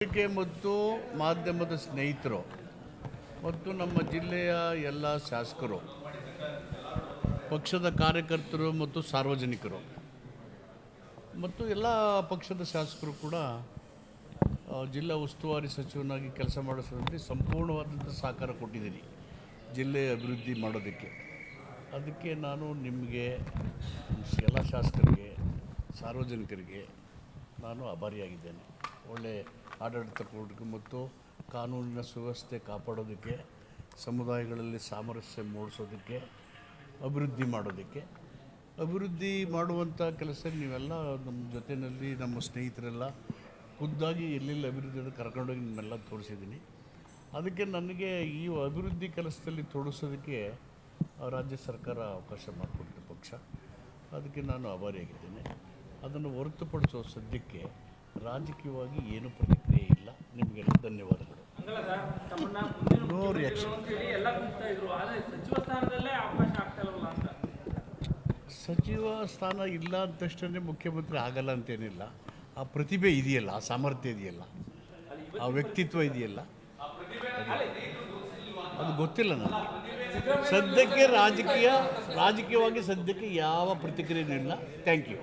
ಪತ್ರಿಕೆ ಮತ್ತು ಮಾಧ್ಯಮದ ಸ್ನೇಹಿತರು ಮತ್ತು ನಮ್ಮ ಜಿಲ್ಲೆಯ ಎಲ್ಲ ಶಾಸಕರು, ಪಕ್ಷದ ಕಾರ್ಯಕರ್ತರು ಮತ್ತು ಸಾರ್ವಜನಿಕರು ಮತ್ತು ಎಲ್ಲ ಪಕ್ಷದ ಶಾಸಕರು ಕೂಡ ಜಿಲ್ಲಾ ಉಸ್ತುವಾರಿ ಸಚಿವನಾಗಿ ಕೆಲಸ ಮಾಡೋ ಸಂದರ್ಭದಲ್ಲಿ ಸಂಪೂರ್ಣವಾದಂಥ ಸಹಕಾರ ಕೊಟ್ಟಿದ್ದೀನಿ ಜಿಲ್ಲೆಯ ಅಭಿವೃದ್ಧಿ ಮಾಡೋದಕ್ಕೆ. ಅದಕ್ಕೆ ನಾನು ನಿಮಗೆ, ಎಲ್ಲ ಶಾಸಕರಿಗೆ, ಸಾರ್ವಜನಿಕರಿಗೆ ನಾನು ಆಭಾರಿಯಾಗಿದ್ದೇನೆ. ಒಳ್ಳೆ ಆಡಳಿತ ಕೊಡೋದಕ್ಕೆ ಮತ್ತು ಕಾನೂನಿನ ಸುವ್ಯವಸ್ಥೆ ಕಾಪಾಡೋದಕ್ಕೆ, ಸಮುದಾಯಗಳಲ್ಲಿ ಸಾಮರಸ್ಯ ಮೂಡಿಸೋದಕ್ಕೆ, ಅಭಿವೃದ್ಧಿ ಮಾಡೋದಕ್ಕೆ, ಅಭಿವೃದ್ಧಿ ಮಾಡುವಂಥ ಕೆಲಸ ನೀವೆಲ್ಲ ನಮ್ಮ ಜೊತೆಯಲ್ಲಿ ನಮ್ಮ ಸ್ನೇಹಿತರೆಲ್ಲ ಖುದ್ದಾಗಿ ಎಲ್ಲೆಲ್ಲಿ ಅಭಿವೃದ್ಧಿ ಕರ್ಕೊಂಡೋಗಿ ನಿಮ್ಮೆಲ್ಲ ತೋರಿಸಿದ್ದೀನಿ. ಅದಕ್ಕೆ ನನಗೆ ಈ ಅಭಿವೃದ್ಧಿ ಕೆಲಸದಲ್ಲಿ ತೊಡಗಿಸೋದಕ್ಕೆ ರಾಜ್ಯ ಸರ್ಕಾರ ಅವಕಾಶ ಮಾಡಿಕೊಡ್ತು ಪಕ್ಷ. ಅದಕ್ಕೆ ನಾನು ಆಭಾರಿಯಾಗಿದ್ದೇನೆ. ಅದನ್ನು ಹೊರತುಪಡಿಸೋ ಸದ್ಯಕ್ಕೆ ರಾಜಕೀಯವಾಗಿ ಏನೂ ಪ್ರತಿಕ್ರಿಯೆ ಇಲ್ಲ. ನಿಮಗೆಲ್ಲ ಧನ್ಯವಾದಗಳು. No reaction. ಸಚಿವ ಸ್ಥಾನ ಇಲ್ಲ ಅಂತಷ್ಟೇ ಮುಖ್ಯಮಂತ್ರಿ ಆಗಲ್ಲ ಅಂತೇನಿಲ್ಲ. ಆ ಪ್ರತಿಭೆ ಇದೆಯಲ್ಲ, ಆ ಸಾಮರ್ಥ್ಯ ಇದೆಯಲ್ಲ, ಆ ವ್ಯಕ್ತಿತ್ವ ಇದೆಯಲ್ಲ, ಅದು ಗೊತ್ತಿಲ್ಲ ನನಗೆ. ಸದ್ಯಕ್ಕೆ ರಾಜಕೀಯವಾಗಿ ಸದ್ಯಕ್ಕೆ ಯಾವ ಪ್ರತಿಕ್ರಿಯೆಯೂ ಇಲ್ಲ. Thank you.